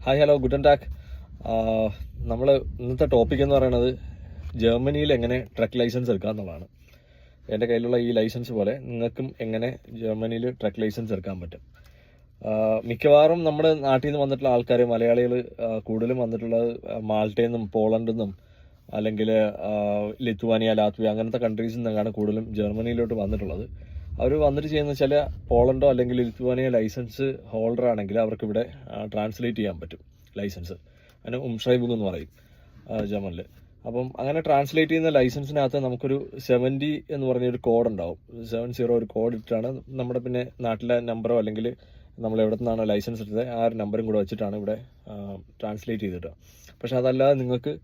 Hi hello ഗുഡൻ talk. നമ്മൾ ഇന്നത്തെ topic എന്ന് പറയുന്നത് ജർമ്മനിയിൽ എങ്ങനെ ട്രക്ക് ലൈസൻസ് എടുക്കുക എന്നുള്ളതാണ്. എൻ്റെ കയ്യിലുള്ള ഈ ലൈസൻസ് പോലെ നിങ്ങൾക്കും എങ്ങനെ ജർമ്മനിയിൽ ട്രക്ക് ലൈസൻസ് എടുക്കാൻ പറ്റും. മിക്കവാറും നമ്മുടെ നാട്ടിൽ നിന്ന് വന്നിട്ടുള്ള ആൾക്കാർ, മലയാളികൾ കൂടുതലും വന്നിട്ടുള്ളത് മാൾട്ടയിൽ നിന്നും പോളണ്ടിൽ നിന്നും അല്ലെങ്കിൽ ലിത്വാനിയ, ലാത്വിയ അങ്ങനത്തെ കൺട്രീസിൽ നിന്നാണ് കൂടുതലും ജർമ്മനിയിലോട്ട് വന്നിട്ടുള്ളത്. അവർ വന്നിട്ട് ചെയ്യുന്ന വെച്ചാൽ പോളണ്ടോ അല്ലെങ്കിൽ ലിത്വാനിയ ലൈസൻസ് ഹോൾഡർ ആണെങ്കിൽ അവർക്ക് ഇവിടെ ട്രാൻസ്ലേറ്റ് ചെയ്യാൻ പറ്റും ലൈസൻസ്. അതിന് ഉംഷൈബുങ് എന്ന് പറയും ജർമ്മനിൽ. അപ്പം അങ്ങനെ ട്രാൻസ്ലേറ്റ് ചെയ്യുന്ന ലൈസൻസിനകത്ത് നമുക്കൊരു 70 എന്ന് പറഞ്ഞൊരു കോഡ് ഉണ്ടാവും. 70 ഒരു കോഡ് ഇട്ടാണ് നമ്മുടെ പിന്നെ നാട്ടിലെ നമ്പറോ അല്ലെങ്കിൽ നമ്മൾ എവിടെ നിന്നാണ് ലൈസൻസ് എടുത്തത് ആ ഒരു നമ്പറും കൂടെ വെച്ചിട്ടാണ് ഇവിടെ ട്രാൻസ്ലേറ്റ് ചെയ്തിട്ട്. പക്ഷെ അതല്ലാതെ നിങ്ങൾക്ക്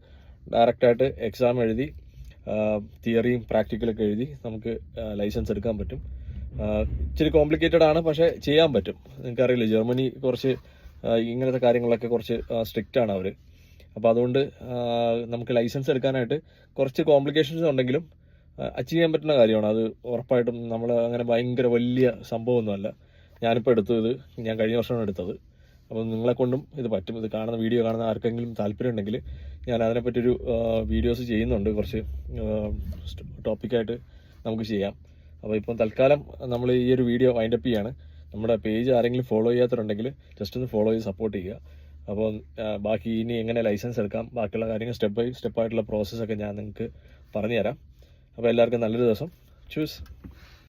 ഡയറക്റ്റായിട്ട് എക്സാം എഴുതി തിയറിയും പ്രാക്ടിക്കലൊക്കെ എഴുതി നമുക്ക് ലൈസൻസ് എടുക്കാൻ പറ്റും. ഇച്ചിരി കോംപ്ലിക്കേറ്റഡ് ആണ്, പക്ഷേ ചെയ്യാൻ പറ്റും. നിങ്ങൾക്കറിയില്ല, ജർമ്മനി കുറച്ച് ഇങ്ങനത്തെ കാര്യങ്ങളൊക്കെ കുറച്ച് സ്ട്രിക്റ്റ് ആണ് അവർ. അപ്പോൾ അതുകൊണ്ട് നമുക്ക് ലൈസൻസ് എടുക്കാനായിട്ട് കുറച്ച് കോംപ്ലിക്കേഷൻസ് ഉണ്ടെങ്കിലും അച്ചീവ് ചെയ്യാൻ പറ്റുന്ന കാര്യമാണ്. അത് ഉറപ്പായിട്ടും നമ്മൾ അങ്ങനെ ഭയങ്കര വലിയ സംഭവമൊന്നുമല്ല. ഞാനിപ്പോൾ ഇത് ഞാൻ കഴിഞ്ഞ വർഷമാണ് എടുത്തത്. അപ്പോൾ നിങ്ങളെക്കൊണ്ടും ഇത് പറ്റും. ഇത് കാണുന്ന വീഡിയോ കാണുന്ന ആർക്കെങ്കിലും താല്പര്യം ഉണ്ടെങ്കിൽ ഞാൻ അതിനെപ്പറ്റൊരു വീഡിയോസ് ചെയ്യുന്നുണ്ട്. കുറച്ച് ടോപ്പിക്കായിട്ട് നമുക്ക് ചെയ്യാം. അപ്പോൾ ഇപ്പം തൽക്കാലം നമ്മൾ ഈ ഒരു വീഡിയോ വൈൻഡപ്പ് ചെയ്യാണ്. നമ്മുടെ പേജ് ആരെങ്കിലും ഫോളോ ചെയ്യാത്തവരുണ്ടെങ്കിൽ ജസ്റ്റ് ഒന്ന് ഫോളോ ചെയ്ത് സപ്പോർട്ട് ചെയ്യുക. അപ്പോൾ ബാക്കി ഇനി എങ്ങനെ ലൈസൻസ് എടുക്കാം, ബാക്കിയുള്ള കാര്യങ്ങൾ സ്റ്റെപ്പ് ബൈ സ്റ്റെപ്പായിട്ടുള്ള പ്രോസസ്സൊക്കെ ഞാൻ നിങ്ങൾക്ക് പറഞ്ഞുതരാം. അപ്പോൾ എല്ലാവർക്കും നല്ലൊരു ദിവസം. ചൂസ്.